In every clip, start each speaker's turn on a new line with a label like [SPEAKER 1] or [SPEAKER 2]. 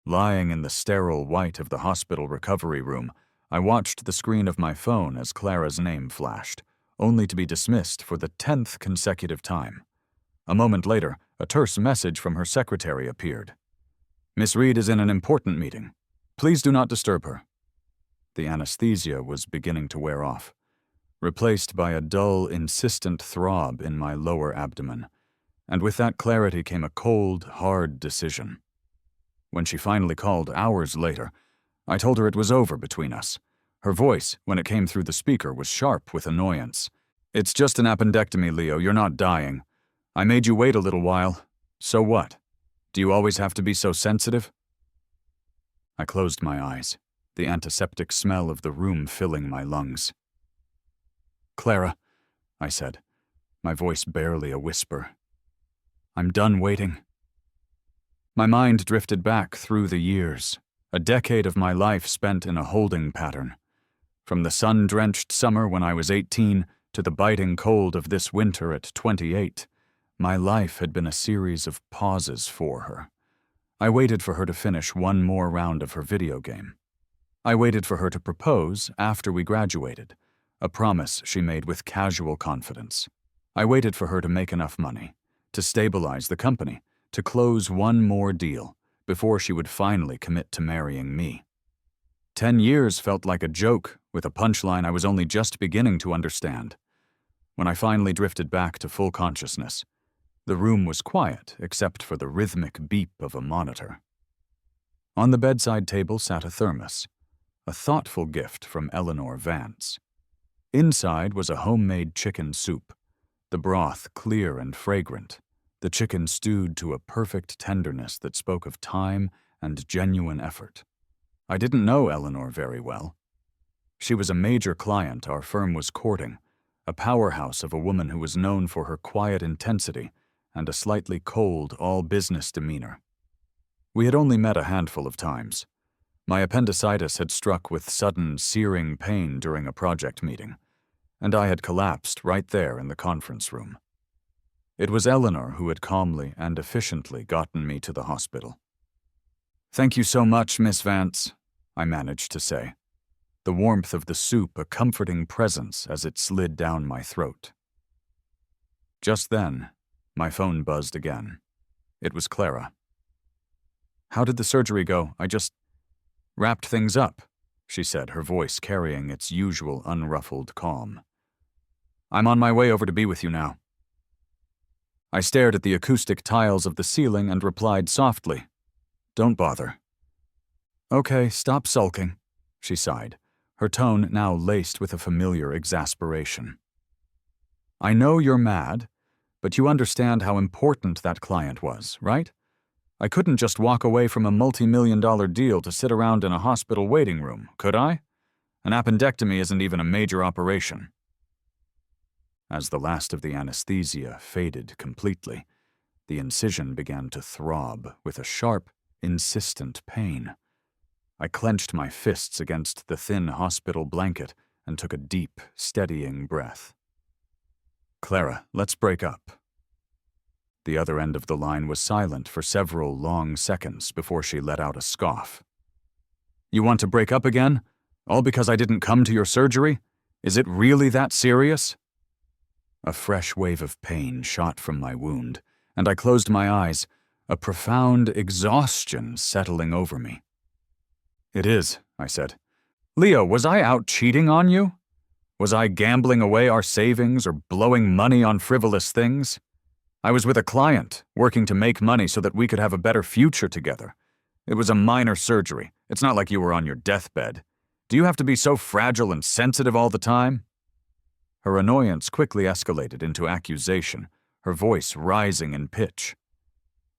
[SPEAKER 1] Lying in the sterile white of the hospital recovery room, I watched the screen of my phone as Clara's name flashed, only to be dismissed for the 10th consecutive time. A moment later, a terse message from her secretary appeared. "Miss Reed is in an important meeting. Please do not disturb her." The anesthesia was beginning to wear off, replaced by a dull, insistent throb in my lower abdomen, and with that clarity came a cold, hard decision. When she finally called hours later, I told her it was over between us. Her voice, when it came through the speaker, was sharp with annoyance. "It's just an appendectomy, Leo. You're not dying. I made you wait a little while. So what? Do you always have to be so sensitive?" I closed my eyes, the antiseptic smell of the room filling my lungs. "Clara," I said, my voice barely a whisper, "I'm done waiting." My mind drifted back through the years, a decade of my life spent in a holding pattern. From the sun-drenched summer when I was 18 to the biting cold of this winter at 28, my life had been a series of pauses for her. I waited for her to finish one more round of her video game. I waited for her to propose after we graduated, a promise she made with casual confidence. I waited for her to make enough money, to stabilize the company, to close one more deal before she would finally commit to marrying me. 10 years felt like a joke with a punchline I was only just beginning to understand. When I finally drifted back to full consciousness, the room was quiet except for the rhythmic beep of a monitor. On the bedside table sat a thermos, a thoughtful gift from Eleanor Vance. Inside was a homemade chicken soup, the broth clear and fragrant, the chicken stewed to a perfect tenderness that spoke of time and genuine effort. I didn't know Eleanor very well. She was a major client our firm was courting, a powerhouse of a woman who was known for her quiet intensity and a slightly cold, all-business demeanor. We had only met a handful of times. My appendicitis had struck with sudden, searing pain during a project meeting, and I had collapsed right there in the conference room. It was Eleanor who had calmly and efficiently gotten me to the hospital. "Thank you so much, Miss Vance," I managed to say, the warmth of the soup a comforting presence as it slid down my throat. Just then, my phone buzzed again. It was Clara. "How did the surgery go? I just wrapped things up," she said, her voice carrying its usual unruffled calm. "I'm on my way over to be with you now." I stared at the acoustic tiles of the ceiling and replied softly, "Don't bother." "Okay, stop sulking," she sighed, her tone now laced with a familiar exasperation. "I know you're mad, but you understand how important that client was, right? I couldn't just walk away from a multi-million-dollar deal to sit around in a hospital waiting room, could I? An appendectomy isn't even a major operation." As the last of the anesthesia faded completely, the incision began to throb with a sharp, insistent pain. I clenched my fists against the thin hospital blanket and took a deep, steadying breath. "Clara, let's break up." The other end of the line was silent for several long seconds before she let out a scoff. "You want to break up again? All because I didn't come to your surgery? Is it really that serious?" A fresh wave of pain shot from my wound, and I closed my eyes, a profound exhaustion settling over me. "It is," I said. "Leo, was I out cheating on you? Was I gambling away our savings or blowing money on frivolous things? I was with a client, working to make money so that we could have a better future together. It was a minor surgery. It's not like you were on your deathbed. Do you have to be so fragile and sensitive all the time?" Her annoyance quickly escalated into accusation, her voice rising in pitch.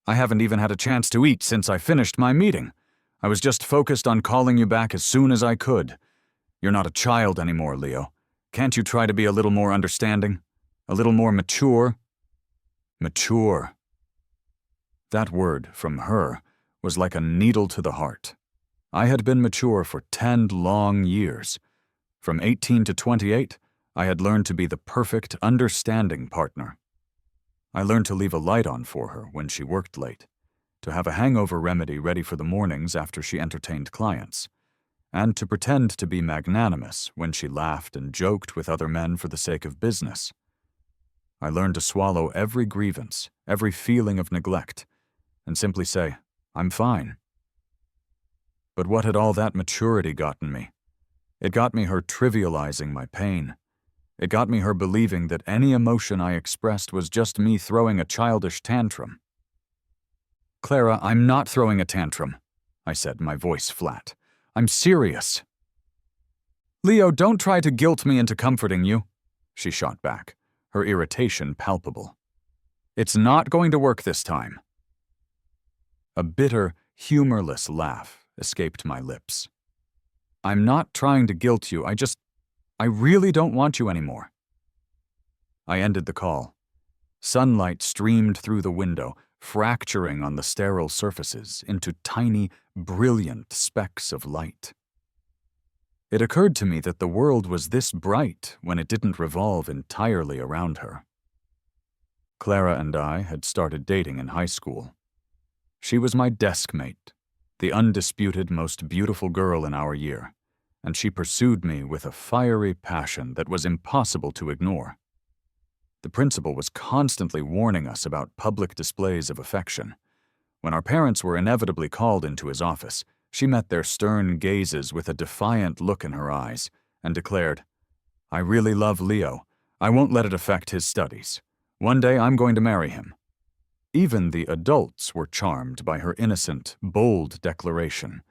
[SPEAKER 1] "I haven't even had a chance to eat since I finished my meeting. I was just focused on calling you back as soon as I could. You're not a child anymore, Leo. Can't you try to be a little more understanding? A little more mature?" Mature. That word, from her, was like a needle to the heart. I had been mature for 10 long years. From 18 to 28, I had learned to be the perfect, understanding partner. I learned to leave a light on for her when she worked late, to have a hangover remedy ready for the mornings after she entertained clients, and to pretend to be magnanimous when she laughed and joked with other men for the sake of business. I learned to swallow every grievance, every feeling of neglect, and simply say, "I'm fine." But what had all that maturity gotten me? It got me her trivializing my pain. It got me her believing that any emotion I expressed was just me throwing a childish tantrum. "Clara, I'm not throwing a tantrum," I said, my voice flat. "I'm serious." "Leo, don't try to guilt me into comforting you," she shot back, her irritation palpable. "It's not going to work this time." A bitter, humorless laugh escaped my lips. "I'm not trying to guilt you, I really don't want you anymore." I ended the call. Sunlight streamed through the window, fracturing on the sterile surfaces into tiny, brilliant specks of light. It occurred to me that the world was this bright when it didn't revolve entirely around her. Clara and I had started dating in high school. She was my desk mate, the undisputed most beautiful girl in our year, and she pursued me with a fiery passion that was impossible to ignore. The principal was constantly warning us about public displays of affection. When our parents were inevitably called into his office, she met their stern gazes with a defiant look in her eyes and declared, "I really love Leo. I won't let it affect his studies. One day I'm going to marry him." Even the adults were charmed by her innocent, bold declaration.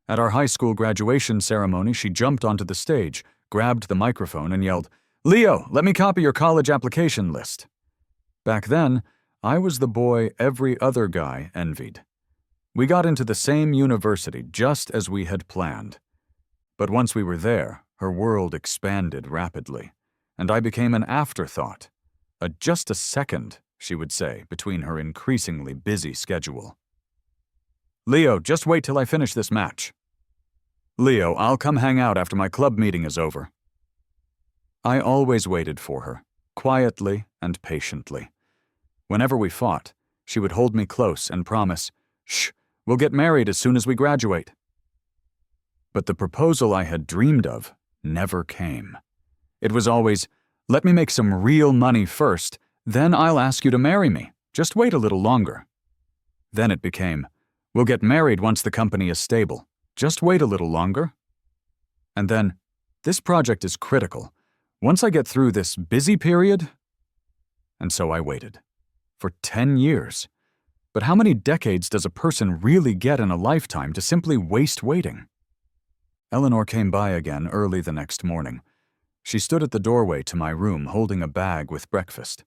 [SPEAKER 1] At our high school graduation ceremony, she jumped onto the stage, grabbed the microphone, and yelled, "Leo, let me copy your college application list." Back then, I was the boy every other guy envied. We got into the same university just as we had planned. But once we were there, her world expanded rapidly, and I became an afterthought. Just a second, she would say, between her increasingly busy schedule. "Leo, just wait till I finish this match." "Leo, I'll come hang out after my club meeting is over." I always waited for her, quietly and patiently. Whenever we fought, she would hold me close and promise, "Shh, we'll get married as soon as we graduate." But the proposal I had dreamed of never came. It was always, "Let me make some real money first, then I'll ask you to marry me. Just wait a little longer." Then it became, "We'll get married once the company is stable. Just wait a little longer." And then, "This project is critical. Once I get through this busy period..." And so I waited. For 10 years. But how many decades does a person really get in a lifetime to simply waste waiting? Eleanor came by again early the next morning. She stood at the doorway to my room holding a bag with breakfast.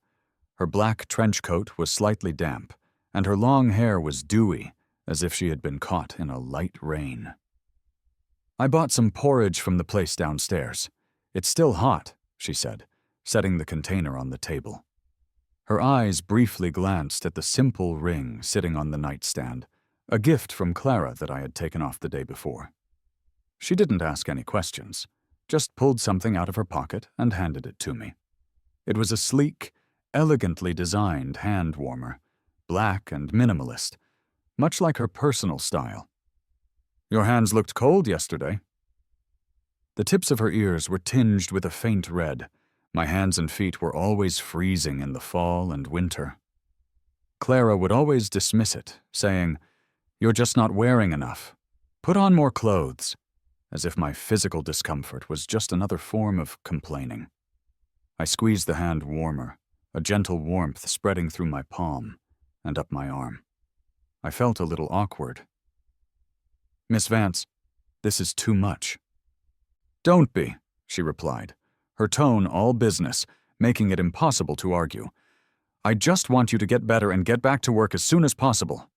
[SPEAKER 1] Her black trench coat was slightly damp, and her long hair was dewy, as if she had been caught in a light rain. "I bought some porridge from the place downstairs. It's still hot," she said, setting the container on the table. Her eyes briefly glanced at the simple ring sitting on the nightstand, a gift from Clara that I had taken off the day before. She didn't ask any questions, just pulled something out of her pocket and handed it to me. It was a sleek, elegantly designed hand warmer, black and minimalist, much like her personal style. "Your hands looked cold yesterday." The tips of her ears were tinged with a faint red. My hands and feet were always freezing in the fall and winter. Clara would always dismiss it, saying, "You're just not wearing enough. Put on more clothes," as if my physical discomfort was just another form of complaining. I squeezed the hand warmer, a gentle warmth spreading through my palm and up my arm. I felt a little awkward. "Miss Vance, this is too much." "Don't be," she replied, her tone all business, making it impossible to argue. "I just want you to get better and get back to work as soon as possible."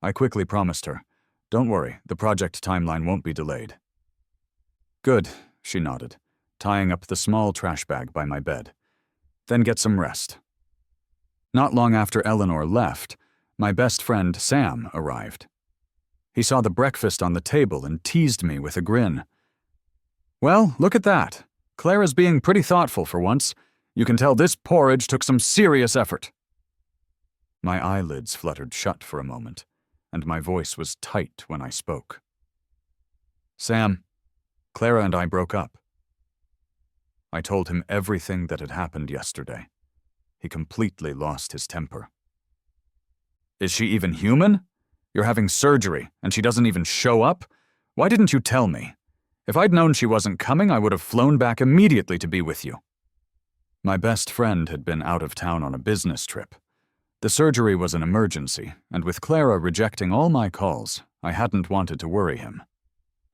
[SPEAKER 1] I quickly promised her, "Don't worry, the project timeline won't be delayed." "Good," she nodded, tying up the small trash bag by my bed. "Then get some rest." Not long after Eleanor left, my best friend Sam arrived. He saw the breakfast on the table and teased me with a grin. "Well, look at that. Clara's being pretty thoughtful for once. You can tell this porridge took some serious effort." My eyelids fluttered shut for a moment, and my voice was tight when I spoke. Sam, Clara and I broke up. I told him everything that had happened yesterday. He completely lost his temper. Is she even human? You're having surgery, and she doesn't even show up? Why didn't you tell me? If I'd known she wasn't coming, I would have flown back immediately to be with you. My best friend had been out of town on a business trip. The surgery was an emergency, and with Clara rejecting all my calls, I hadn't wanted to worry him.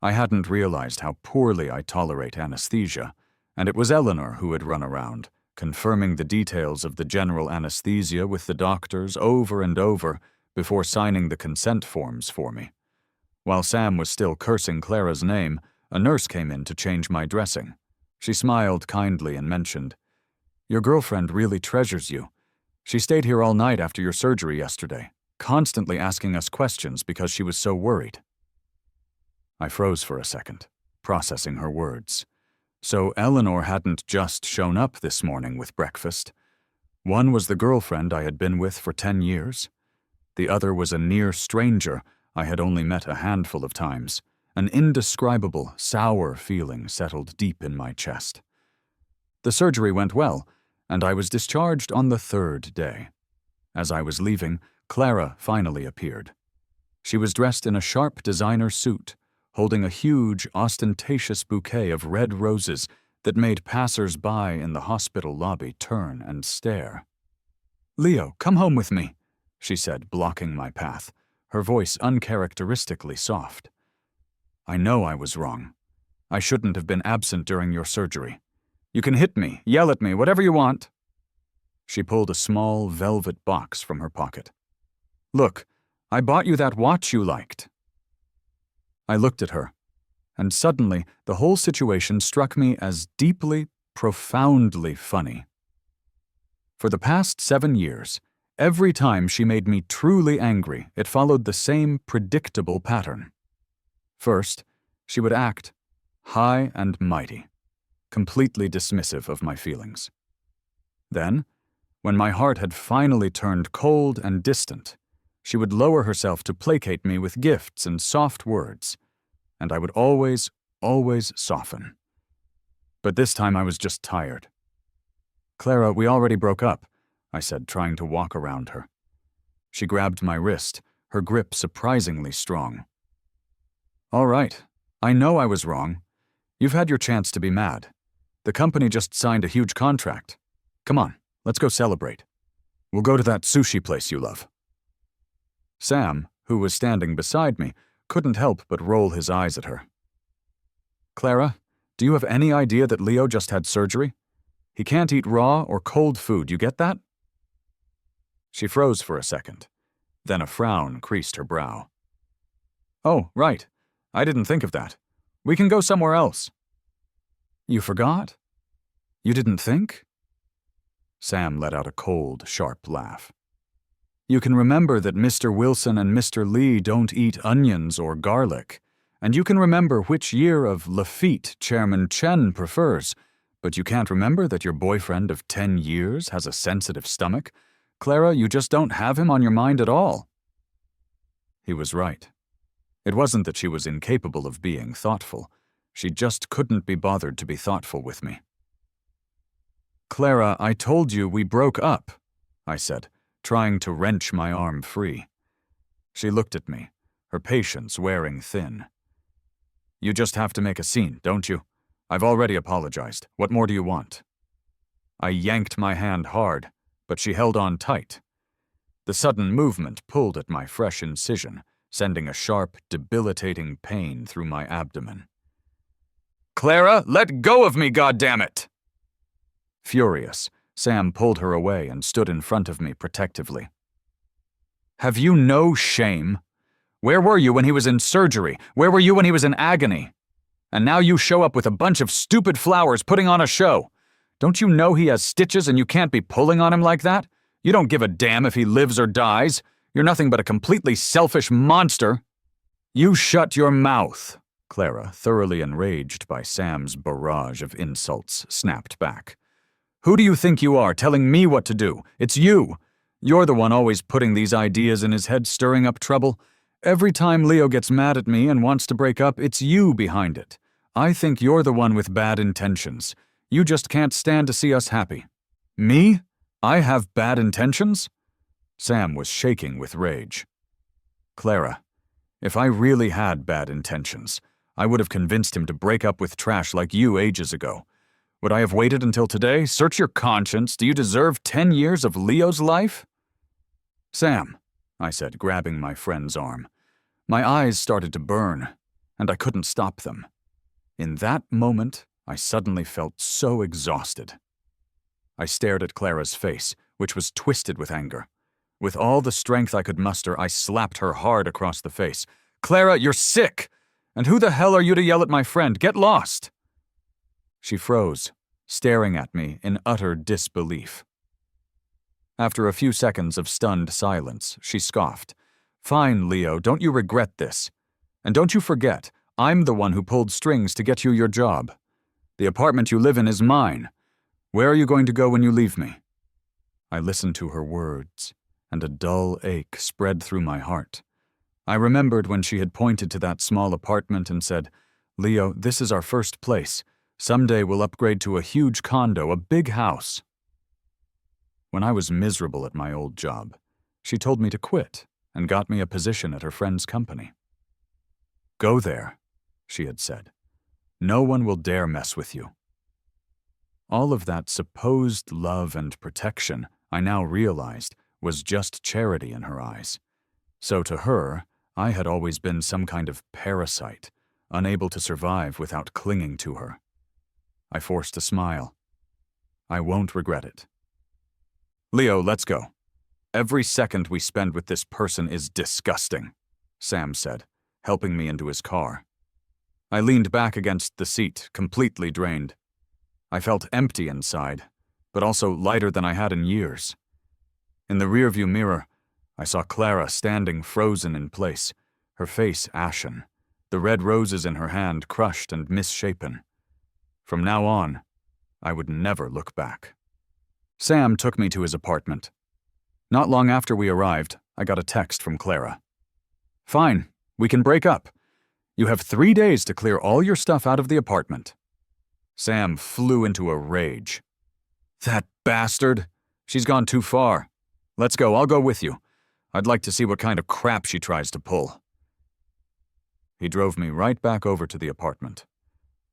[SPEAKER 1] I hadn't realized how poorly I tolerate anesthesia, and it was Eleanor who had run around, confirming the details of the general anesthesia with the doctors over and over before signing the consent forms for me. While Sam was still cursing Clara's name, a nurse came in to change my dressing. She smiled kindly and mentioned, "Your girlfriend really treasures you. She stayed here all night after your surgery yesterday, constantly asking us questions because she was so worried." I froze for a second, processing her words. So Eleanor hadn't just shown up this morning with breakfast. One was the girlfriend I had been with for 10 years. The other was a near stranger I had only met a handful of times. An indescribable, sour feeling settled deep in my chest. The surgery went well, and I was discharged on the 3rd day. As I was leaving, Clara finally appeared. She was dressed in a sharp designer suit, holding a huge, ostentatious bouquet of red roses that made passers-by in the hospital lobby turn and stare. "Leo, come home with me," she said, blocking my path, her voice uncharacteristically soft. "I know I was wrong. I shouldn't have been absent during your surgery. You can hit me, yell at me, whatever you want." She pulled a small velvet box from her pocket. "Look, I bought you that watch you liked." I looked at her, and suddenly the whole situation struck me as deeply, profoundly funny. For the past 7 years, every time she made me truly angry, it followed the same predictable pattern. First, she would act high and mighty, completely dismissive of my feelings. Then, when my heart had finally turned cold and distant, she would lower herself to placate me with gifts and soft words, and I would always soften. But this time I was just tired. "Clara, we already broke up," I said, trying to walk around her. She grabbed my wrist, her grip surprisingly strong. "All right, I know I was wrong. You've had your chance to be mad. The company just signed a huge contract. Come on, let's go celebrate. We'll go to that sushi place you love." Sam, who was standing beside me, couldn't help but roll his eyes at her. "Clara, do you have any idea that Leo just had surgery? He can't eat raw or cold food, you get that?" She froze for a second. Then a frown creased her brow. "Oh, right. I didn't think of that. We can go somewhere else." "You forgot? You didn't think?" Sam let out a cold, sharp laugh. "You can remember that Mr. Wilson and Mr. Lee don't eat onions or garlic, and you can remember which year of Lafitte Chairman Chen prefers, but you can't remember that your boyfriend of 10 years has a sensitive stomach. Clara, you just don't have him on your mind at all." He was right. It wasn't that she was incapable of being thoughtful. She just couldn't be bothered to be thoughtful with me. "Clara, I told you we broke up," I said, trying to wrench my arm free. She looked at me, her patience wearing thin. "You just have to make a scene, don't you? I've already apologized. What more do you want?" I yanked my hand hard, but she held on tight. The sudden movement pulled at my fresh incision, sending a sharp, debilitating pain through my abdomen. "Clara, let go of me, goddammit!" Furious, Sam pulled her away and stood in front of me protectively. "Have you no shame? Where were you when he was in surgery? Where were you when he was in agony? And now you show up with a bunch of stupid flowers putting on a show. Don't you know he has stitches and you can't be pulling on him like that? You don't give a damn if he lives or dies. You're nothing but a completely selfish monster." "You shut your mouth," Clara, thoroughly enraged by Sam's barrage of insults, snapped back. "Who do you think you are, telling me what to do? It's you. You're the one always putting these ideas in his head, stirring up trouble. Every time Leo gets mad at me and wants to break up, it's you behind it. I think you're the one with bad intentions. You just can't stand to see us happy. Me? I have bad intentions? Sam was shaking with rage. Clara, if I really had bad intentions, I would have convinced him to break up with trash like you ages ago. Would I have waited until today? Search your conscience. Do you deserve 10 years of Leo's life? Sam, I said, grabbing my friend's arm. My eyes started to burn, and I couldn't stop them. In that moment, I suddenly felt so exhausted. I stared at Clara's face, which was twisted with anger. With all the strength I could muster, I slapped her hard across the face. Clara, you're sick! And who the hell are you to yell at my friend? Get lost! She froze, staring at me in utter disbelief. After a few seconds of stunned silence, she scoffed. Fine, Leo, don't you regret this? And don't you forget, I'm the one who pulled strings to get you your job. The apartment you live in is mine. Where are you going to go when you leave me? I listened to her words, and a dull ache spread through my heart. I remembered when she had pointed to that small apartment and said, Leo, this is our first place. Someday we'll upgrade to a huge condo, a big house. When I was miserable at my old job, she told me to quit and got me a position at her friend's company. Go there, she had said. No one will dare mess with you. All of that supposed love and protection, I now realized, was just charity in her eyes. So to her, I had always been some kind of parasite, unable to survive without clinging to her. I forced a smile. I won't regret it. Leo, let's go. Every second we spend with this person is disgusting, Sam said, helping me into his car. I leaned back against the seat, completely drained. I felt empty inside, but also lighter than I had in years. In the rearview mirror, I saw Clara standing frozen in place, her face ashen, the red roses in her hand crushed and misshapen. From now on, I would never look back. Sam took me to his apartment. Not long after we arrived, I got a text from Clara. Fine, we can break up. You have 3 days to clear all your stuff out of the apartment. Sam flew into a rage. That bastard! She's gone too far. Let's go, I'll go with you. I'd like to see what kind of crap she tries to pull. He drove me right back over to the apartment.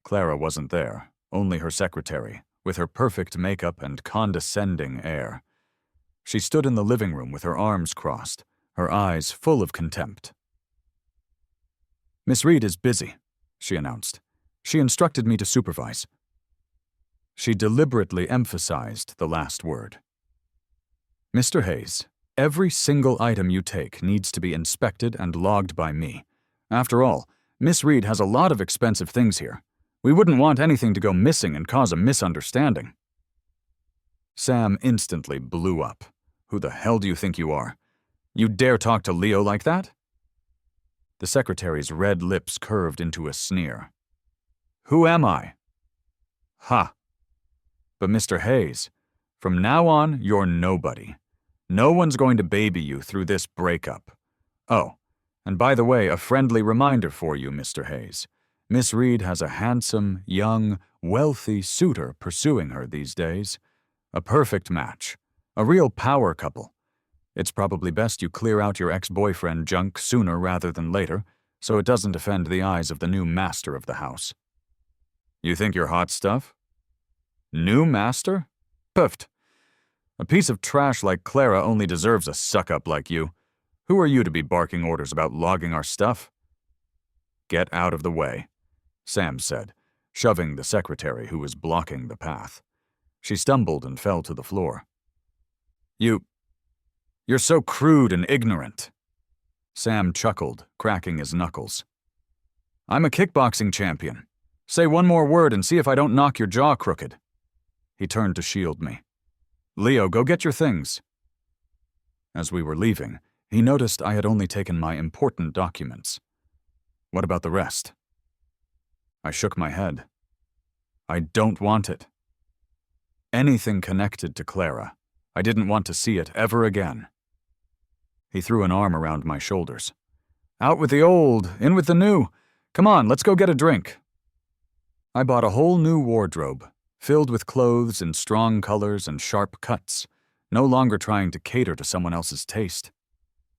[SPEAKER 1] Clara wasn't there, only her secretary, with her perfect makeup and condescending air. She stood in the living room with her arms crossed, her eyes full of contempt. Miss Reed is busy, she announced. She instructed me to supervise. She deliberately emphasized the last word. Mr. Hayes, every single item you take needs to be inspected and logged by me. After all, Miss Reed has a lot of expensive things here. We wouldn't want anything to go missing and cause a misunderstanding. Sam instantly blew up. Who the hell do you think you are? You dare talk to Leo like that? The secretary's red lips curved into a sneer. Who am I? Ha! But Mr. Hayes, from now on, you're nobody. No one's going to baby you through this breakup. Oh, and by the way, a friendly reminder for you, Mr. Hayes. Miss Reed has a handsome, young, wealthy suitor pursuing her these days. A perfect match. A real power couple. It's probably best you clear out your ex-boyfriend junk sooner rather than later, so it doesn't offend the eyes of the new master of the house. You think you're hot stuff? New master? Puffed. A piece of trash like Clara only deserves a suck-up like you. Who are you to be barking orders about logging our stuff? Get out of the way, Sam said, shoving the secretary who was blocking the path. She stumbled and fell to the floor. You're so crude and ignorant. Sam chuckled, cracking his knuckles. I'm a kickboxing champion. Say one more word and see if I don't knock your jaw crooked. He turned to shield me. Leo, go get your things. As we were leaving, he noticed I had only taken my important documents. What about the rest? I shook my head. I don't want it. Anything connected to Clara, I didn't want to see it ever again. He threw an arm around my shoulders. Out with the old, in with the new. Come on, let's go get a drink. I bought a whole new wardrobe, filled with clothes in strong colors and sharp cuts, no longer trying to cater to someone else's taste.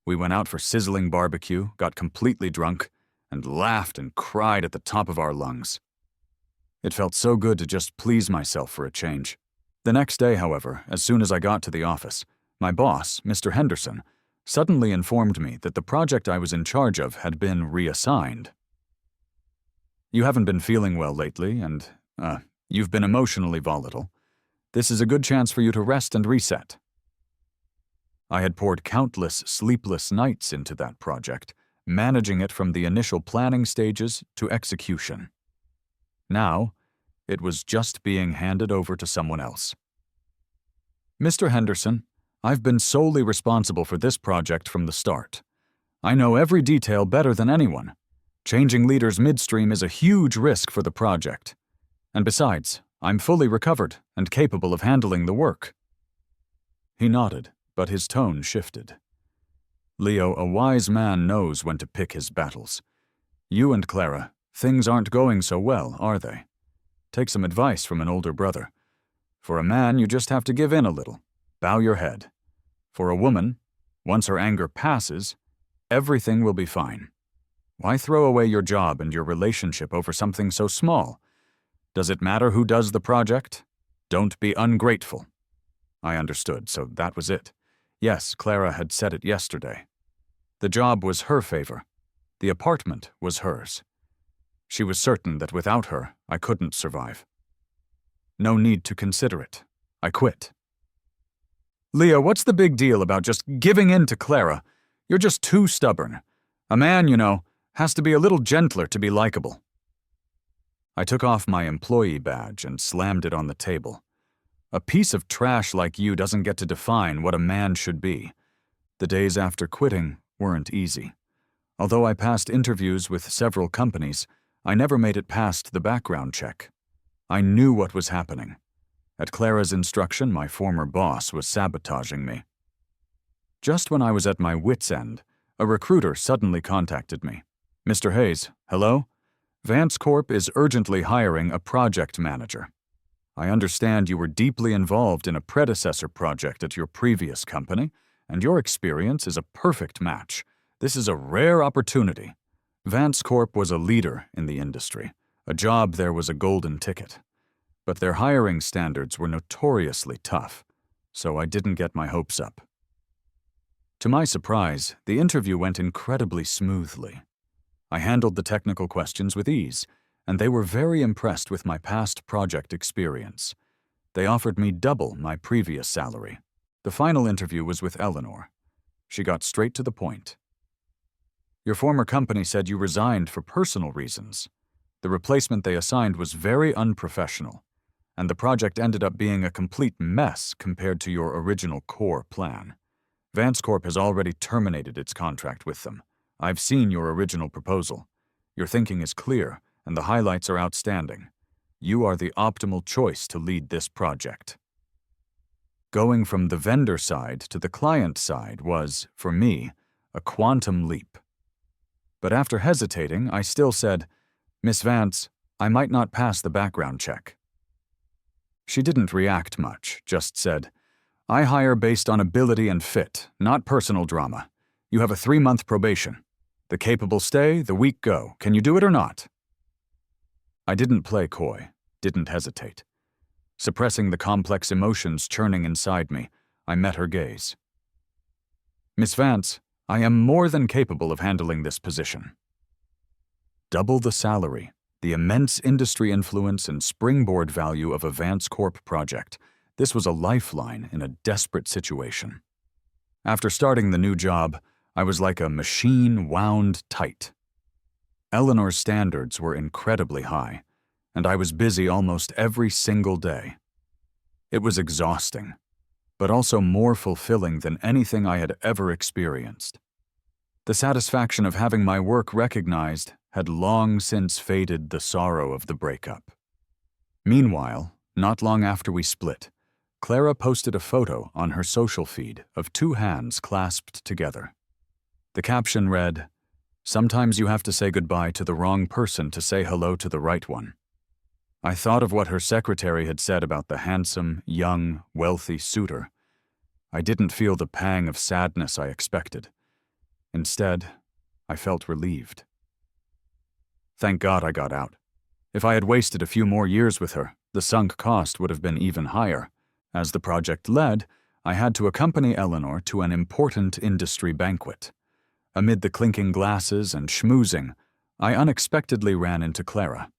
[SPEAKER 1] We went out for sizzling barbecue, got completely drunk, and laughed and cried at the top of our lungs. It felt so good to just please myself for a change. The next day, however, as soon as I got to the office, my boss, Mr. Henderson, suddenly informed me that the project I was in charge of had been reassigned. You haven't been feeling well lately, and, you've been emotionally volatile. This is a good chance for you to rest and reset. I had poured countless sleepless nights into that project, managing it from the initial planning stages to execution. Now, it was just being handed over to someone else. Mr. Henderson, I've been solely responsible for this project from the start. I know every detail better than anyone. Changing leaders midstream is a huge risk for the project. And besides, I'm fully recovered and capable of handling the work. He nodded, but his tone shifted. Leo, a wise man knows when to pick his battles. You and Clara, things aren't going so well, are they? Take some advice from an older brother. For a man, you just have to give in a little. Bow your head. For a woman, once her anger passes, everything will be fine. Why throw away your job and your relationship over something so small? Does it matter who does the project? Don't be ungrateful. I understood, so that was it. Yes, Clara had said it yesterday. The job was her favor. The apartment was hers. She was certain that without her, I couldn't survive. No need to consider it. I quit. Leo, what's the big deal about just giving in to Clara? You're just too stubborn. A man, has to be a little gentler to be likable. I took off my employee badge and slammed it on the table. A piece of trash like you doesn't get to define what a man should be. The days after quitting weren't easy. Although I passed interviews with several companies, I never made it past the background check. I knew what was happening. At Clara's instruction, my former boss was sabotaging me. Just when I was at my wit's end, a recruiter suddenly contacted me. Mr. Hayes, hello? Vance Corp is urgently hiring a project manager. I understand you were deeply involved in a predecessor project at your previous company, and your experience is a perfect match. This is a rare opportunity. Vance Corp was a leader in the industry. A job there was a golden ticket. But their hiring standards were notoriously tough, so I didn't get my hopes up. To my surprise, the interview went incredibly smoothly. I handled the technical questions with ease, and they were very impressed with my past project experience. They offered me double my previous salary. The final interview was with Eleanor. She got straight to the point. Your former company said you resigned for personal reasons. The replacement they assigned was very unprofessional, and the project ended up being a complete mess compared to your original core plan. Vance Corp has already terminated its contract with them. I've seen your original proposal. Your thinking is clear, and the highlights are outstanding. You are the optimal choice to lead this project. Going from the vendor side to the client side was, for me, a quantum leap. But after hesitating, I still said, Miss Vance, I might not pass the background check. She didn't react much, just said, I hire based on ability and fit, not personal drama. You have a 3-month probation. The capable stay, the weak go. Can you do it or not? I didn't play coy, didn't hesitate. Suppressing the complex emotions churning inside me, I met her gaze. Miss Vance, I am more than capable of handling this position. Double the salary, the immense industry influence and springboard value of a Vance Corp project. This was a lifeline in a desperate situation. After starting the new job, I was like a machine wound tight. Eleanor's standards were incredibly high, and I was busy almost every single day. It was exhausting, but also more fulfilling than anything I had ever experienced. The satisfaction of having my work recognized had long since faded the sorrow of the breakup. Meanwhile, not long after we split, Clara posted a photo on her social feed of two hands clasped together. The caption read, "Sometimes you have to say goodbye to the wrong person to say hello to the right one." I thought of what her secretary had said about the handsome, young, wealthy suitor. I didn't feel the pang of sadness I expected. Instead, I felt relieved. Thank God I got out. If I had wasted a few more years with her, the sunk cost would have been even higher. As the project led, I had to accompany Eleanor to an important industry banquet. Amid the clinking glasses and schmoozing, I unexpectedly ran into Clara.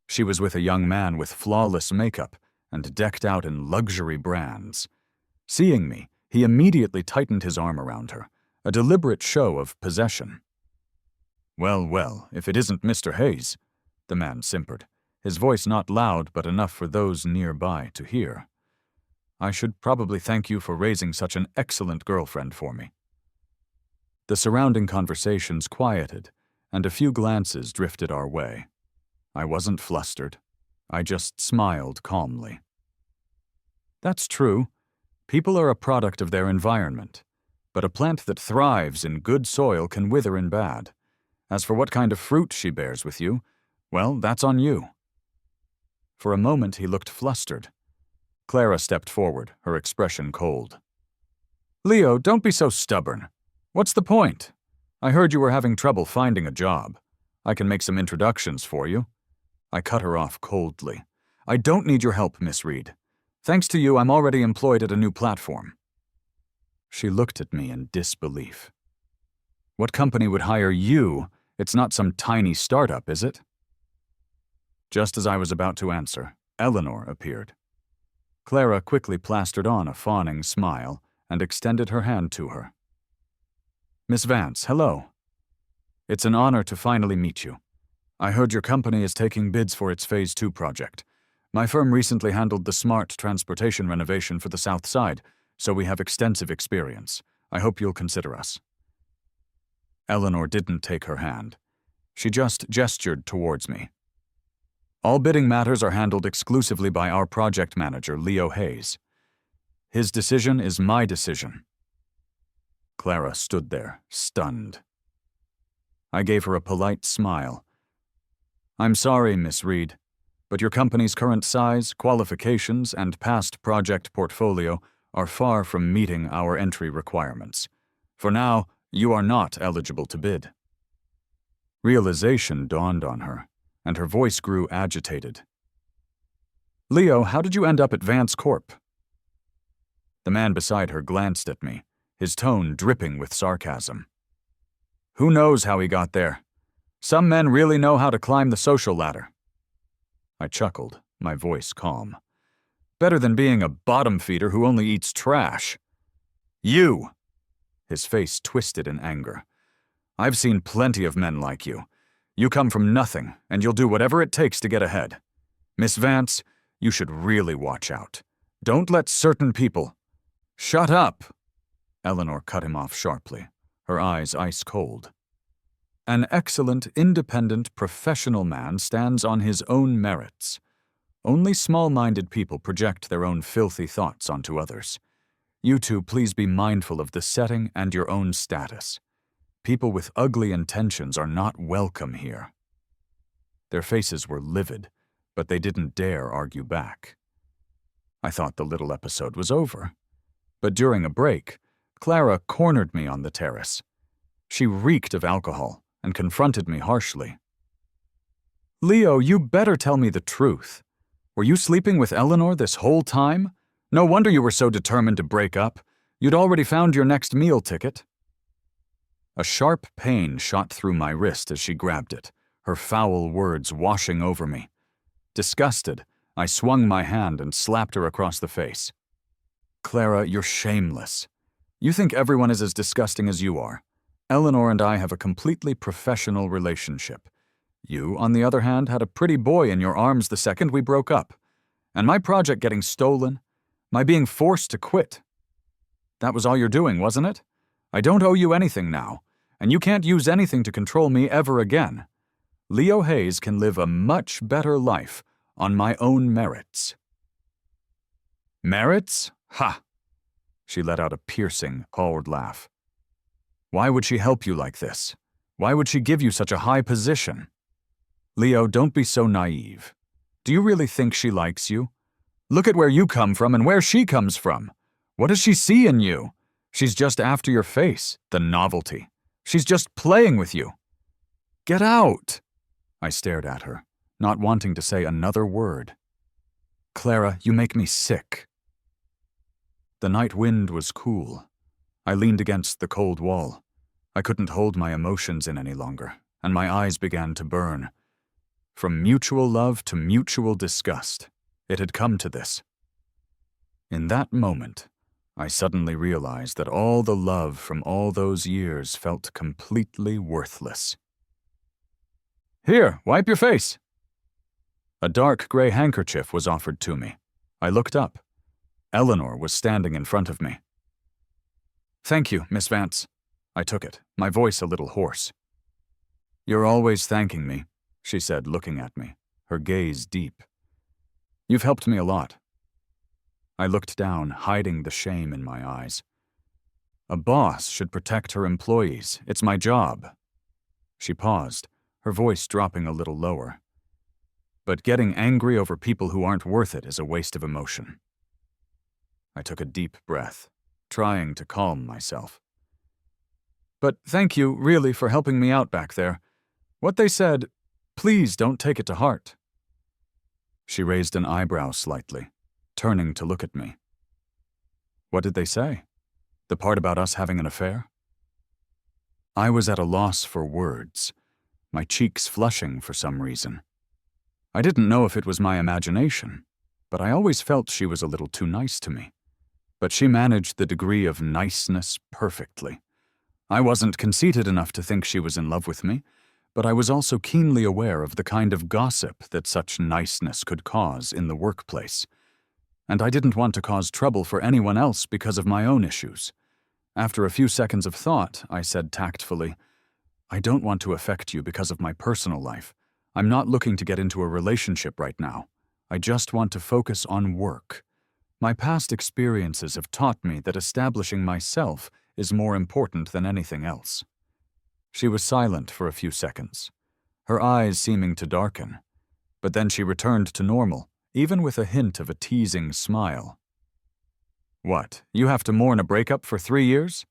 [SPEAKER 1] She was with a young man with flawless makeup and decked out in luxury brands. Seeing me, he immediately tightened his arm around her, a deliberate show of possession. "Well, well, if it isn't Mr. Hayes," the man simpered, his voice not loud but enough for those nearby to hear. "I should probably thank you for raising such an excellent girlfriend for me." The surrounding conversations quieted, and a few glances drifted our way. I wasn't flustered. I just smiled calmly. That's true. People are a product of their environment, but a plant that thrives in good soil can wither in bad. As for what kind of fruit she bears with you, well, that's on you. For a moment he looked flustered. Clara stepped forward, her expression cold. "Leo, don't be so stubborn. What's the point? I heard you were having trouble finding a job. I can make some introductions for you." I cut her off coldly. "I don't need your help, Miss Reed. Thanks to you, I'm already employed at a new platform." She looked at me in disbelief. "What company would hire you? It's not some tiny startup, is it?" Just as I was about to answer, Eleanor appeared. Clara quickly plastered on a fawning smile and extended her hand to her. "Miss Vance, hello. It's an honor to finally meet you. I heard your company is taking bids for its Phase 2 project. My firm recently handled the smart transportation renovation for the South Side, so we have extensive experience. I hope you'll consider us." Eleanor didn't take her hand. She just gestured towards me. "All bidding matters are handled exclusively by our project manager, Leo Hayes. His decision is my decision." Clara stood there, stunned. I gave her a polite smile. "I'm sorry, Miss Reed, but your company's current size, qualifications, and past project portfolio are far from meeting our entry requirements. For now, you are not eligible to bid." Realization dawned on her, and her voice grew agitated. "Leo, how did you end up at Vance Corp?" The man beside her glanced at me, his tone dripping with sarcasm. "Who knows how he got there? Some men really know how to climb the social ladder." I chuckled, my voice calm. "Better than being a bottom feeder who only eats trash." "You!" His face twisted in anger. "I've seen plenty of men like you. You come from nothing, and you'll do whatever it takes to get ahead. Miss Vance, you should really watch out. Don't let certain people—" "Shut up!" Eleanor cut him off sharply, her eyes ice cold. "An excellent, independent, professional man stands on his own merits. Only small-minded people project their own filthy thoughts onto others. You two please be mindful of the setting and your own status. People with ugly intentions are not welcome here." Their faces were livid, but they didn't dare argue back. I thought the little episode was over. But during a break, Clara cornered me on the terrace. She reeked of alcohol and confronted me harshly. "Leo, you better tell me the truth. Were you sleeping with Eleanor this whole time? No wonder you were so determined to break up. You'd already found your next meal ticket." A sharp pain shot through my wrist as she grabbed it, her foul words washing over me. Disgusted, I swung my hand and slapped her across the face. "Clara, you're shameless. You think everyone is as disgusting as you are. Eleanor and I have a completely professional relationship. You, on the other hand, had a pretty boy in your arms the second we broke up. And my project getting stolen, my being forced to quit. That was all you're doing, wasn't it? I don't owe you anything now, and you can't use anything to control me ever again. Leo Hayes can live a much better life on my own merits." Merits? Ha! She let out a piercing, cold laugh. Why would she help you like this? Why would she give you such a high position? Leo, don't be so naive. Do you really think she likes you? Look at where you come from and where she comes from. What does she see in you? She's just after your face, the novelty. She's just playing with you. Get out! I stared at her, not wanting to say another word. Clara, you make me sick. The night wind was cool. I leaned against the cold wall. I couldn't hold my emotions in any longer, and my eyes began to burn. From mutual love to mutual disgust, it had come to this. In that moment, I suddenly realized that all the love from all those years felt completely worthless. Here, wipe your face. A dark gray handkerchief was offered to me. I looked up. Eleanor was standing in front of me. Thank you, Miss Vance. I took it, my voice a little hoarse. You're always thanking me, she said, looking at me, her gaze deep. You've helped me a lot. I looked down, hiding the shame in my eyes. A boss should protect her employees. It's my job. She paused, her voice dropping a little lower. But getting angry over people who aren't worth it is a waste of emotion. I took a deep breath, trying to calm myself. But thank you, really, for helping me out back there. What they said, please don't take it to heart. She raised an eyebrow slightly, turning to look at me. What did they say? The part about us having an affair? I was at a loss for words, my cheeks flushing for some reason. I didn't know if it was my imagination, but I always felt she was a little too nice to me. But she managed the degree of niceness perfectly. I wasn't conceited enough to think she was in love with me, but I was also keenly aware of the kind of gossip that such niceness could cause in the workplace. And I didn't want to cause trouble for anyone else because of my own issues. After a few seconds of thought, I said tactfully, I don't want to affect you because of my personal life. I'm not looking to get into a relationship right now. I just want to focus on work. My past experiences have taught me that establishing myself is more important than anything else. She was silent for a few seconds, her eyes seeming to darken, but then she returned to normal, even with a hint of a teasing smile. What, you have to mourn a breakup for 3 years?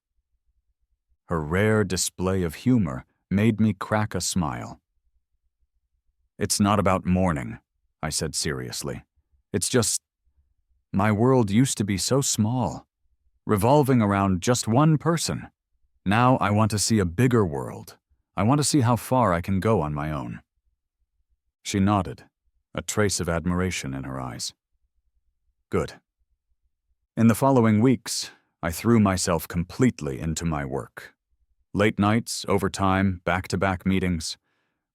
[SPEAKER 1] Her rare display of humor made me crack a smile. It's not about mourning, I said seriously. It's just, my world used to be so small, revolving around just one person. Now I want to see a bigger world. I want to see how far I can go on my own. She nodded, a trace of admiration in her eyes. Good. In the following weeks, I threw myself completely into my work. Late nights, overtime, back-to-back meetings.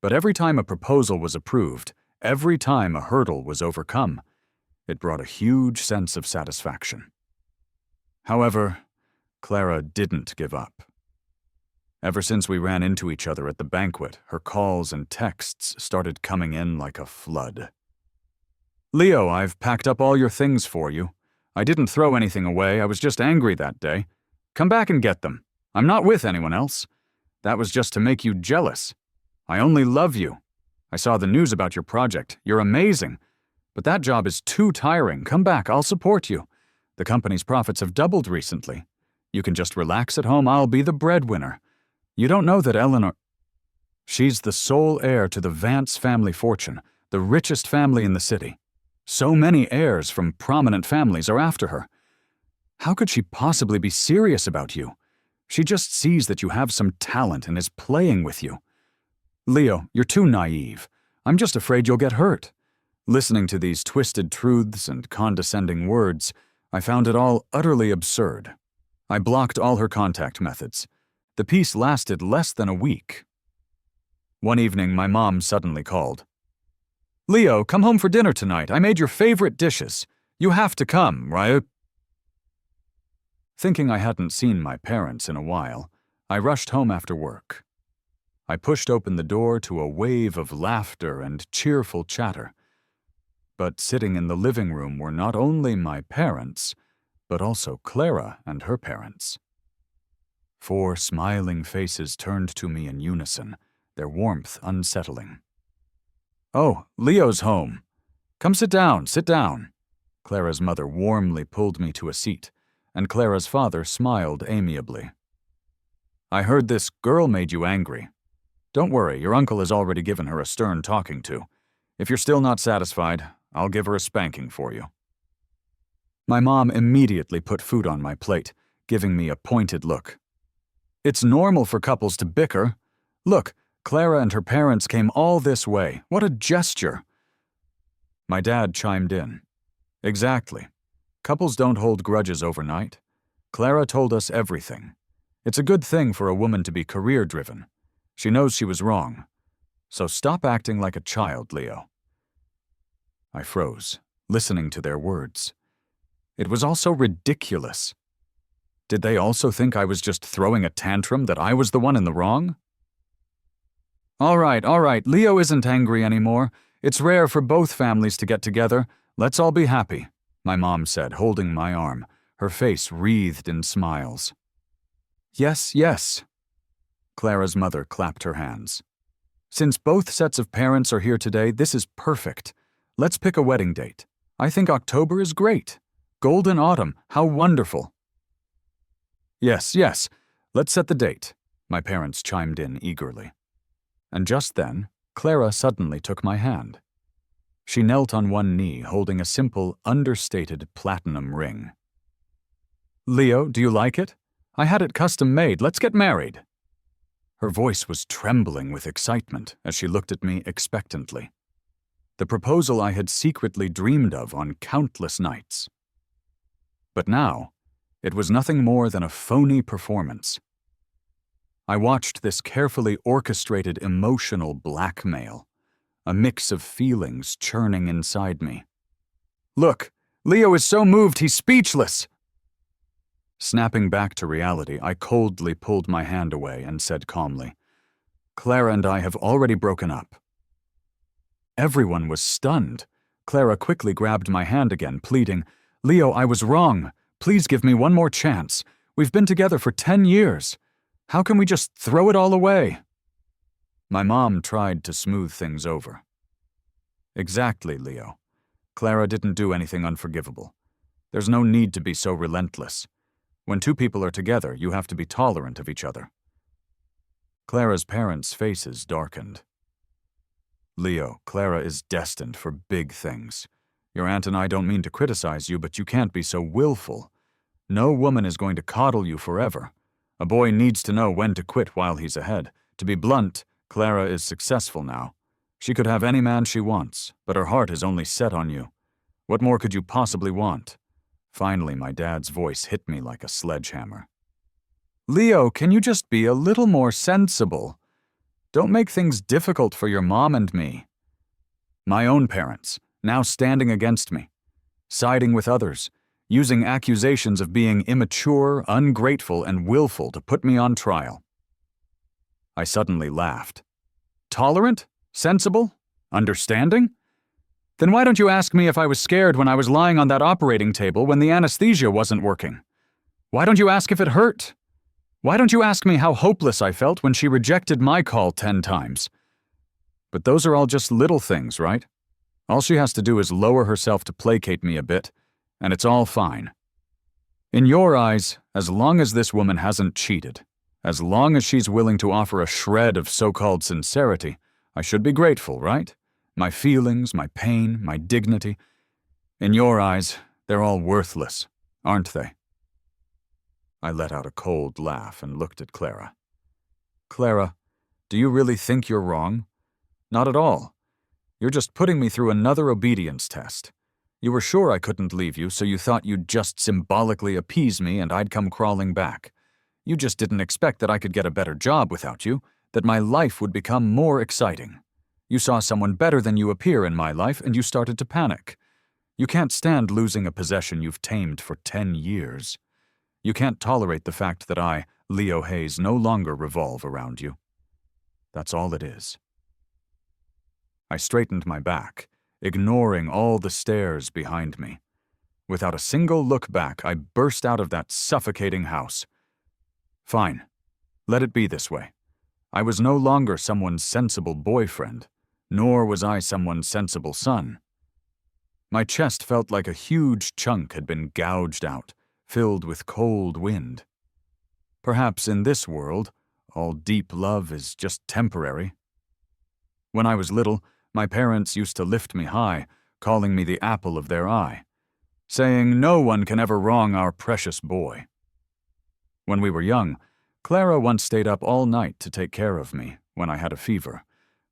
[SPEAKER 1] But every time a proposal was approved, every time a hurdle was overcome, it brought a huge sense of satisfaction. However, Clara didn't give up. Ever since we ran into each other at the banquet, her calls and texts started coming in like a flood. Leo, I've packed up all your things for you. I didn't throw anything away, I was just angry that day. Come back and get them. I'm not with anyone else. That was just to make you jealous. I only love you. I saw the news about your project. You're amazing. But that job is too tiring. Come back, I'll support you. The company's profits have doubled recently. You can just relax at home, I'll be the breadwinner. You don't know that Eleanor... She's the sole heir to the Vance family fortune, the richest family in the city. So many heirs from prominent families are after her. How could she possibly be serious about you? She just sees that you have some talent and is playing with you. Leo, you're too naive. I'm just afraid you'll get hurt. Listening to these twisted truths and condescending words, I found it all utterly absurd. I blocked all her contact methods. The peace lasted less than a week. One evening, my mom suddenly called. Leo, come home for dinner tonight. I made your favorite dishes. You have to come, right? Thinking I hadn't seen my parents in a while, I rushed home after work. I pushed open the door to a wave of laughter and cheerful chatter. but sitting in the living room were not only my parents, but also Clara and her parents. 4 smiling faces turned to me in unison, their warmth unsettling. "Oh, Leo's home. Come sit down, sit down." Clara's mother warmly pulled me to a seat, and Clara's father smiled amiably. "I heard this girl made you angry. Don't worry, your uncle has already given her a stern talking to. If you're still not satisfied, I'll give her a spanking for you." My mom immediately put food on my plate, giving me a pointed look. "It's normal for couples to bicker. Look, Clara and her parents came all this way. What a gesture." My dad chimed in. "Exactly. Couples don't hold grudges overnight. Clara told us everything. It's a good thing for a woman to be career-driven. She knows she was wrong. So stop acting like a child, Leo." I froze, listening to their words. It was all so ridiculous. Did they also think I was just throwing a tantrum, that I was the one in the wrong? All right, Leo isn't angry anymore. It's rare for both families to get together. Let's all be happy," my mom said, holding my arm, her face wreathed in smiles. Yes, yes." Clara's mother clapped her hands. "Since both sets of parents are here today, this is perfect. Let's pick a wedding date. I think October is great. Golden autumn, how wonderful." Yes, let's set the date," my parents chimed in eagerly. And just then, Clara suddenly took my hand. She knelt on one knee, holding a simple, understated platinum ring. "Leo, do you like it? I had it custom made. Let's get married." Her voice was trembling with excitement as she looked at me expectantly. The proposal I had secretly dreamed of on countless nights. But now, it was nothing more than a phony performance. I watched this carefully orchestrated emotional blackmail, a mix of feelings churning inside me. "Look, Leo is so moved he's speechless." Snapping back to reality, I coldly pulled my hand away and said calmly, "Clara and I have already broken up." Everyone was stunned. Clara quickly grabbed my hand again, pleading, "Leo, I was wrong. Please give me one more chance. We've been together for 10 years. How can we just throw it all away?" My mom tried to smooth things over. "Exactly, Leo. Clara didn't do anything unforgivable. There's no need to be so relentless. When 2 people are together, you have to be tolerant of each other." Clara's parents' faces darkened. "Leo, Clara is destined for big things. Your aunt and I don't mean to criticize you, but you can't be so willful. No woman is going to coddle you forever. A boy needs to know when to quit while he's ahead. To be blunt, Clara is successful now. She could have any man she wants, but her heart is only set on you. What more could you possibly want?" Finally, my dad's voice hit me like a sledgehammer. "Leo, can you just be a little more sensible? Don't make things difficult for your mom and me. My own parents, now standing against me, siding with others, using accusations of being immature, ungrateful, and willful to put me on trial." I suddenly laughed. "Tolerant? Sensible? Understanding? Then why don't you ask me if I was scared when I was lying on that operating table when the anesthesia wasn't working? Why don't you ask if it hurt? Why don't you ask me how hopeless I felt when she rejected my call 10 times? But those are all just little things, right? All she has to do is lower herself to placate me a bit, and it's all fine. In your eyes, as long as this woman hasn't cheated, as long as she's willing to offer a shred of so-called sincerity, I should be grateful, right? My feelings, my pain, my dignity. In your eyes, they're all worthless, aren't they?" I let out a cold laugh and looked at Clara. "Clara, do you really think you're wrong? Not at all. You're just putting me through another obedience test. You were sure I couldn't leave you, so you thought you'd just symbolically appease me and I'd come crawling back. You just didn't expect that I could get a better job without you, that my life would become more exciting. You saw someone better than you appear in my life and you started to panic. You can't stand losing a possession you've tamed for 10 years. You can't tolerate the fact that I, Leo Hayes, no longer revolve around you. That's all it is." I straightened my back, ignoring all the stares behind me. Without a single look back, I burst out of that suffocating house. Fine. Let it be this way. I was no longer someone's sensible boyfriend, nor was I someone's sensible son. My chest felt like a huge chunk had been gouged out, filled with cold wind. Perhaps in this world, all deep love is just temporary. When I was little, my parents used to lift me high, calling me the apple of their eye, saying no one can ever wrong our precious boy. When we were young, Clara once stayed up all night to take care of me when I had a fever,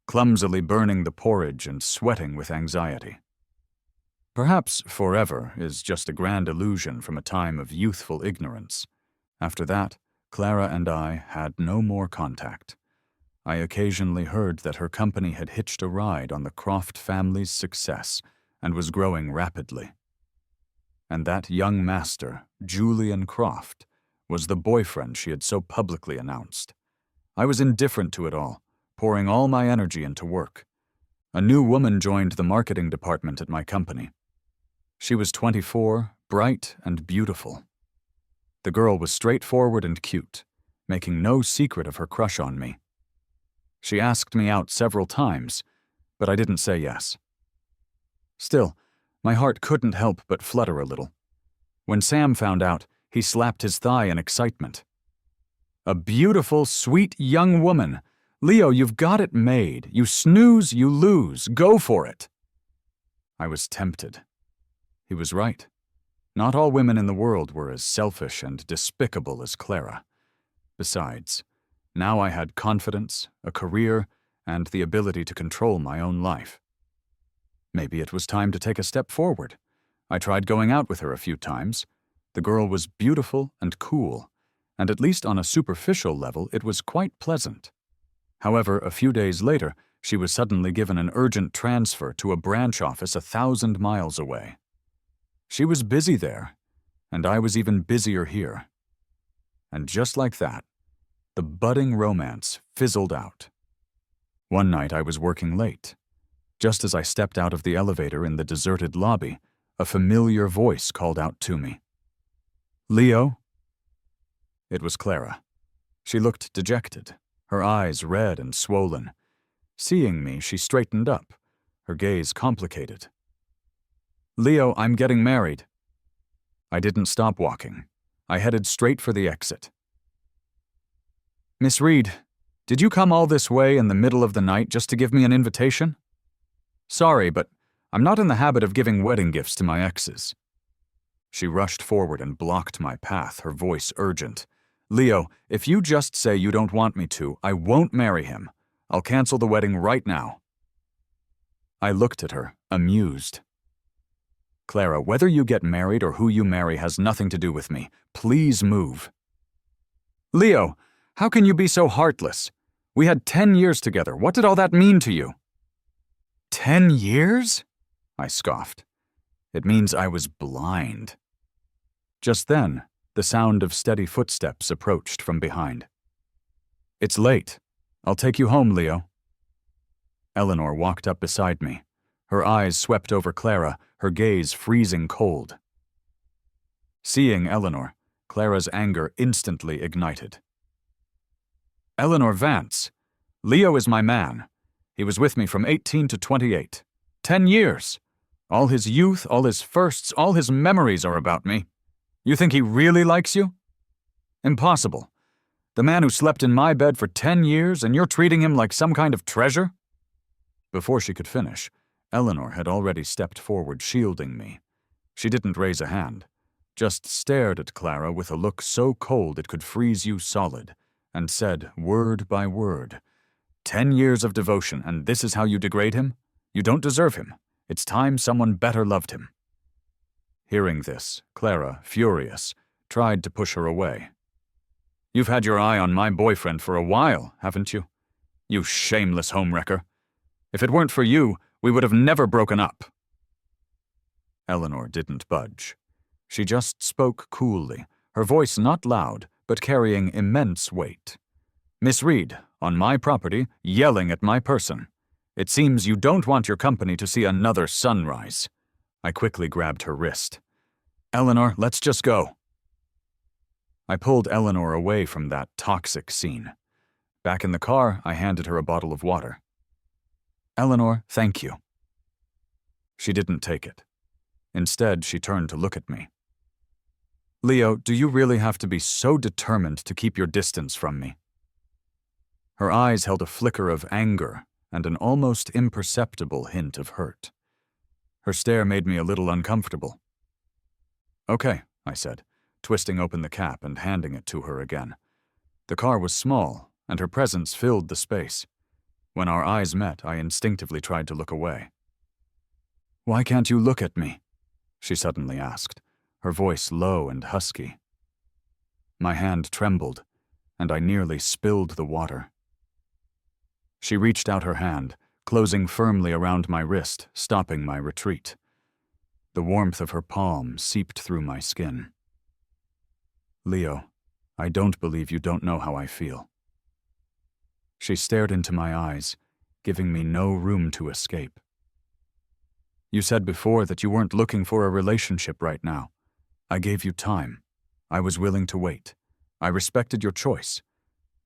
[SPEAKER 1] clumsily burning the porridge and sweating with anxiety. Perhaps forever is just a grand illusion from a time of youthful ignorance. After that, Clara and I had no more contact. I occasionally heard that her company had hitched a ride on the Croft family's success and was growing rapidly. And that young master, Julian Croft, was the boyfriend she had so publicly announced. I was indifferent to it all, pouring all my energy into work. A new woman joined the marketing department at my company. She was 24, bright and beautiful. The girl was straightforward and cute, making no secret of her crush on me. She asked me out several times, but I didn't say yes. Still, my heart couldn't help but flutter a little. When Sam found out, he slapped his thigh in excitement. "A beautiful, sweet young woman. Leo, you've got it made. You snooze, you lose. Go for it." I was tempted. He was right. Not all women in the world were as selfish and despicable as Clara. Besides, now I had confidence, a career, and the ability to control my own life. Maybe it was time to take a step forward. I tried going out with her a few times. The girl was beautiful and cool, and at least on a superficial level it was quite pleasant. However, a few days later, she was suddenly given an urgent transfer to a branch office 1,000 miles away. She was busy there, and I was even busier here. And just like that, the budding romance fizzled out. One night I was working late. Just as I stepped out of the elevator in the deserted lobby, a familiar voice called out to me. "Leo?" It was Clara. She looked dejected, her eyes red and swollen. Seeing me, she straightened up, her gaze complicated. "Leo, I'm getting married." I didn't stop walking. I headed straight for the exit. "Miss Reed, did you come all this way in the middle of the night just to give me an invitation?" "Sorry, but I'm not in the habit of giving wedding gifts to my exes." She rushed forward and blocked my path, her voice urgent. "Leo, if you just say you don't want me to, I won't marry him. I'll cancel the wedding right now." I looked at her, amused. "Clara, whether you get married or who you marry has nothing to do with me. Please move." "Leo, how can you be so heartless? We had 10 years together. What did all that mean to you?" 10 years? I scoffed. It means I was blind. Just then, the sound of steady footsteps approached from behind. "It's late. I'll take you home, Leo." Eleanor walked up beside me. Her eyes swept over Clara, her gaze freezing cold. Seeing Eleanor, Clara's anger instantly ignited. "Eleanor Vance, Leo is my man. He was with me from 18 to 28. 10 years. All his youth, all his firsts, all his memories are about me. You think he really likes you? Impossible. The man who slept in my bed for 10 years and you're treating him like some kind of treasure?" Before she could finish, Eleanor had already stepped forward, shielding me. She didn't raise a hand, just stared at Clara with a look so cold it could freeze you solid, and said, word by word, 10 years of devotion, and this is how you degrade him? You don't deserve him. It's time someone better loved him." Hearing this, Clara, furious, tried to push her away. "You've had your eye on my boyfriend for a while, haven't you? You shameless homewrecker. If it weren't for you, we would have never broken up." Eleanor didn't budge. She just spoke coolly, her voice not loud, but carrying immense weight. "Miss Reed, on my property, yelling at my person. It seems you don't want your company to see another sunrise. I quickly grabbed her wrist. Eleanor, let's just go. I pulled Eleanor away from that toxic scene. Back in the car, I handed her a bottle of water. Eleanor, thank you. She didn't take it. Instead, she turned to look at me. Leo, do you really have to be so determined to keep your distance from me? Her eyes held a flicker of anger and an almost imperceptible hint of hurt. Her stare made me a little uncomfortable. Okay, I said, twisting open the cap and handing it to her again. The car was small, and her presence filled the space. When our eyes met, I instinctively tried to look away. Why can't you look at me? She suddenly asked, her voice low and husky. My hand trembled, and I nearly spilled the water. She reached out her hand, closing firmly around my wrist, stopping my retreat. The warmth of her palm seeped through my skin. Leo, I don't believe you don't know how I feel. She stared into my eyes, giving me no room to escape. You said before that you weren't looking for a relationship right now. I gave you time. I was willing to wait. I respected your choice.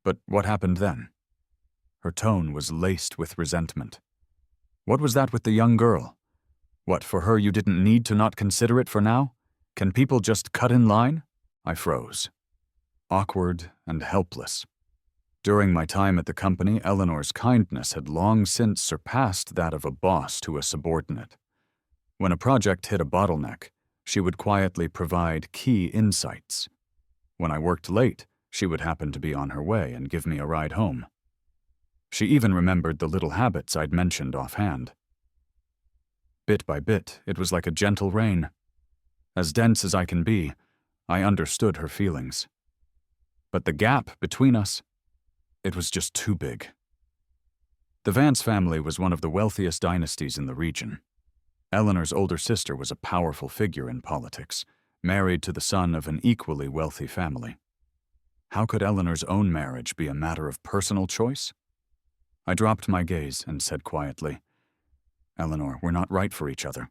[SPEAKER 1] But what happened then? Her tone was laced with resentment. What was that with the young girl? What, for her you didn't need to not consider it for now? Can people just cut in line? I froze. Awkward and helpless. During my time at the company, Eleanor's kindness had long since surpassed that of a boss to a subordinate. When a project hit a bottleneck, she would quietly provide key insights. When I worked late, she would happen to be on her way and give me a ride home. She even remembered the little habits I'd mentioned offhand. Bit by bit, it was like a gentle rain. As dense as I can be, I understood her feelings. But the gap between us, it was just too big. The Vance family was one of the wealthiest dynasties in the region. Eleanor's older sister was a powerful figure in politics, married to the son of an equally wealthy family. How could Eleanor's own marriage be a matter of personal choice? I dropped my gaze and said quietly, Eleanor, we're not right for each other.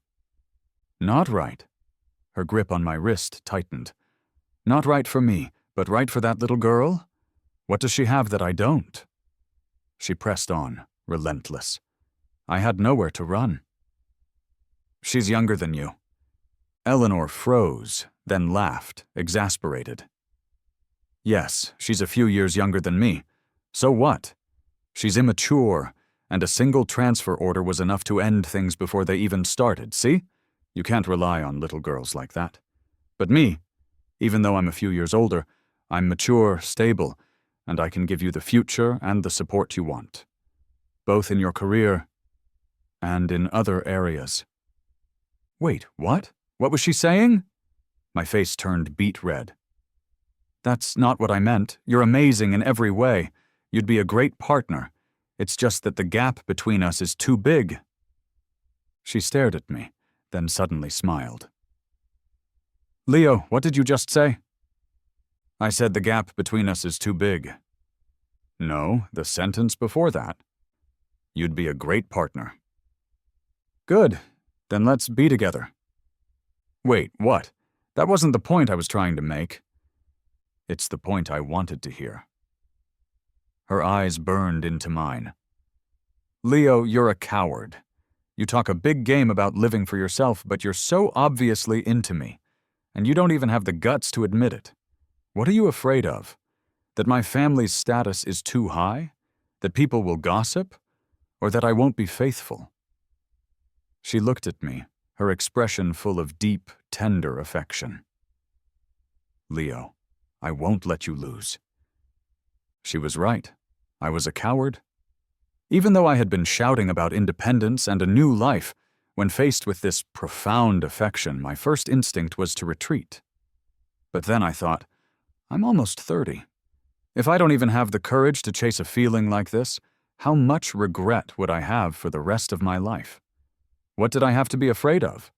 [SPEAKER 1] Not right? Her grip on my wrist tightened. Not right for me, but right for that little girl? What does she have that I don't? She pressed on, relentless. I had nowhere to run. She's younger than you. Eleanor froze, then laughed, exasperated. Yes, she's a few years younger than me. So what? She's immature, and a single transfer order was enough to end things before they even started, see? You can't rely on little girls like that. But me, even though I'm a few years older, I'm mature, stable, and I can give you the future and the support you want. Both in your career and in other areas. Wait, what? What was she saying? My face turned beet red. That's not what I meant. You're amazing in every way. You'd be a great partner. It's just that the gap between us is too big. She stared at me, then suddenly smiled. Leo, what did you just say? I said the gap between us is too big. No, the sentence before that. You'd be a great partner. Good. Then let's be together. Wait, what? That wasn't the point I was trying to make. It's the point I wanted to hear. Her eyes burned into mine. Leo, you're a coward. You talk a big game about living for yourself, but you're so obviously into me, and you don't even have the guts to admit it. What are you afraid of? That my family's status is too high? That people will gossip? Or that I won't be faithful? She looked at me, her expression full of deep, tender affection. Leo, I won't let you lose. She was right. I was a coward. Even though I had been shouting about independence and a new life, when faced with this profound affection, my first instinct was to retreat. But then I thought, I'm almost 30. If I don't even have the courage to chase a feeling like this, how much regret would I have for the rest of my life? What did I have to be afraid of?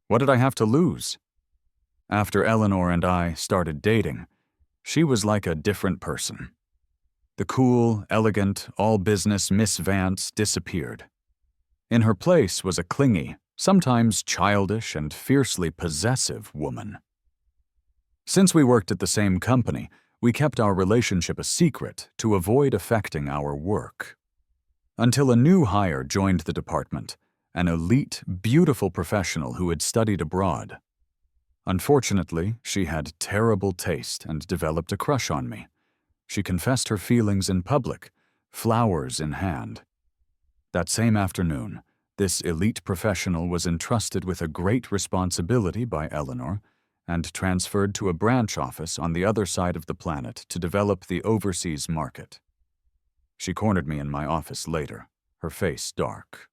[SPEAKER 1] What did I have to lose? After Eleanor and I started dating, she was like a different person. The cool, elegant, all-business Miss Vance disappeared. In her place was a clingy, sometimes childish and fiercely possessive woman. Since we worked at the same company, we kept our relationship a secret to avoid affecting our work. Until a new hire joined the department, an elite, beautiful professional who had studied abroad. Unfortunately, she had terrible taste and developed a crush on me. She confessed her feelings in public, flowers in hand. That same afternoon, this elite professional was entrusted with a great responsibility by Eleanor and transferred to a branch office on the other side of the planet to develop the overseas market. She cornered me in my office later, her face dark.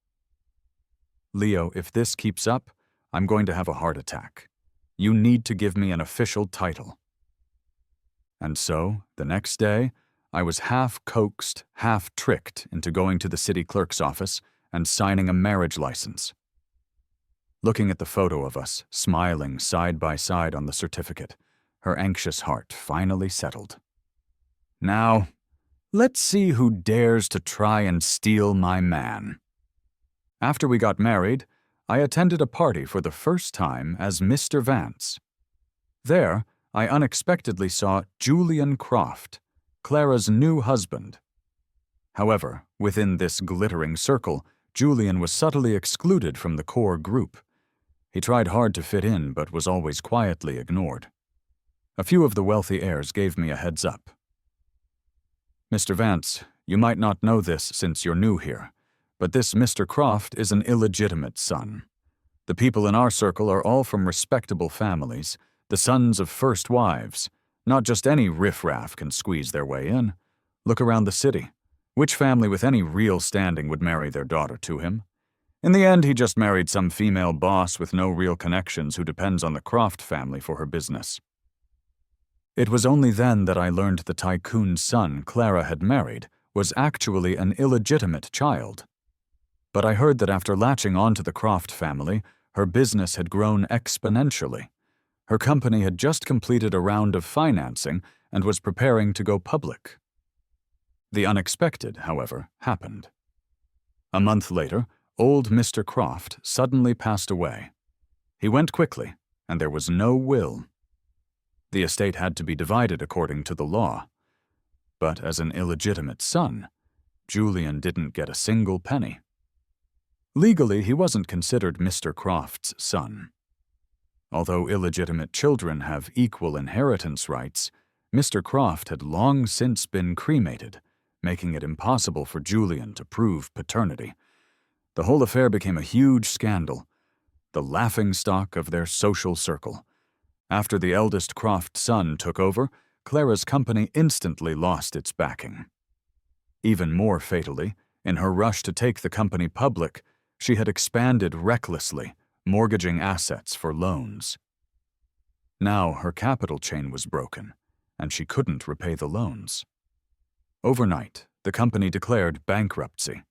[SPEAKER 1] "Leo, if this keeps up, I'm going to have a heart attack. You need to give me an official title." And so, the next day, I was half coaxed, half tricked into going to the city clerk's office and signing a marriage license. Looking at the photo of us, smiling side by side on the certificate, her anxious heart finally settled. "Now, let's see who dares to try and steal my man." After we got married, I attended a party for the first time as Mr. Vance. There, I unexpectedly saw Julian Croft, Clara's new husband. However, within this glittering circle, Julian was subtly excluded from the core group. He tried hard to fit in, but was always quietly ignored. A few of the wealthy heirs gave me a heads up. "Mr. Vance, you might not know this since you're new here, but this Mr. Croft is an illegitimate son. The people in our circle are all from respectable families, the sons of first wives. Not just any riffraff can squeeze their way in. Look around the city. Which family with any real standing would marry their daughter to him? In the end, he just married some female boss with no real connections who depends on the Croft family for her business." It was only then that I learned the tycoon's son Clara had married was actually an illegitimate child. But I heard that after latching onto the Croft family, her business had grown exponentially. Her company had just completed a round of financing and was preparing to go public. The unexpected, however, happened. A month later, old Mr. Croft suddenly passed away. He went quickly, and there was no will. The estate had to be divided according to the law. But as an illegitimate son, Julian didn't get a single penny. Legally, he wasn't considered Mr. Croft's son. Although illegitimate children have equal inheritance rights, Mr. Croft had long since been cremated, making it impossible for Julian to prove paternity. The whole affair became a huge scandal, the laughingstock of their social circle. After the eldest Croft son took over, Clara's company instantly lost its backing. Even more fatally, in her rush to take the company public, she had expanded recklessly, mortgaging assets for loans. Now her capital chain was broken, and she couldn't repay the loans. Overnight, the company declared bankruptcy.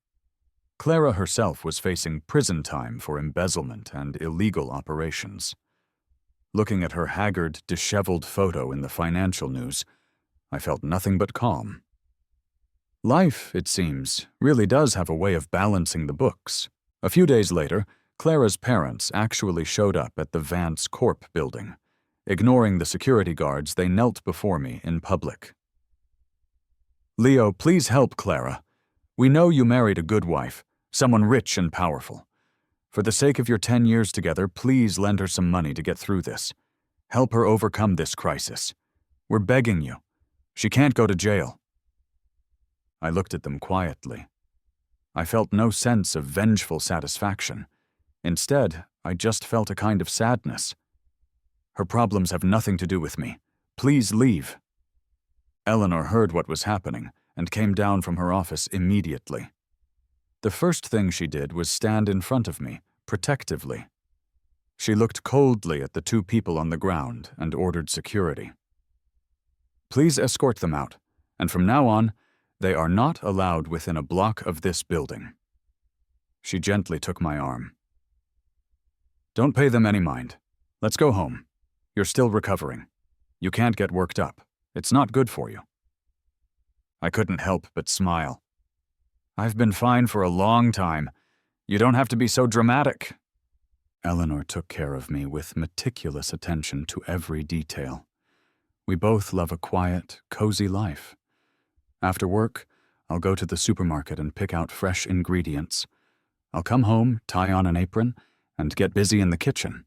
[SPEAKER 1] Clara herself was facing prison time for embezzlement and illegal operations. Looking at her haggard, disheveled photo in the financial news, I felt nothing but calm. Life, it seems, really does have a way of balancing the books. A few days later, Clara's parents actually showed up at the Vance Corp building. Ignoring the security guards, they knelt before me in public. "Leo, please help Clara. We know you married a good wife, someone rich and powerful. For the sake of your 10 years together, please lend her some money to get through this. Help her overcome this crisis. We're begging you. She can't go to jail." I looked at them quietly. I felt no sense of vengeful satisfaction. Instead, I just felt a kind of sadness. "Her problems have nothing to do with me. Please leave." Eleanor heard what was happening and came down from her office immediately. The first thing she did was stand in front of me, protectively. She looked coldly at the two people on the ground and ordered security. "Please escort them out, and from now on, they are not allowed within a block of this building." She gently took my arm. "Don't pay them any mind. Let's go home. You're still recovering. You can't get worked up. It's not good for you." I couldn't help but smile. I've been fine for a long time, You don't have to be so dramatic. Eleanor took care of me with meticulous attention to every detail. We both love a quiet, cozy life. After work, I'll go to the supermarket and pick out fresh ingredients. I'll come home, tie on an apron, and get busy in the kitchen.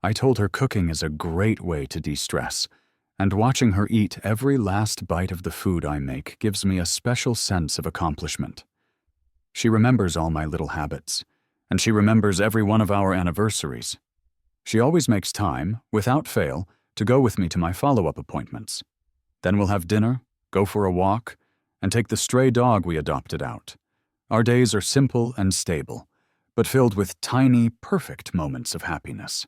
[SPEAKER 1] I told her cooking is a great way to de-stress, and watching her eat every last bite of the food I make gives me a special sense of accomplishment. She remembers all my little habits, and she remembers every one of our anniversaries. She always makes time, without fail, to go with me to my follow-up appointments. Then we'll have dinner, go for a walk, and take the stray dog we adopted out. Our days are simple and stable, but filled with tiny, perfect moments of happiness.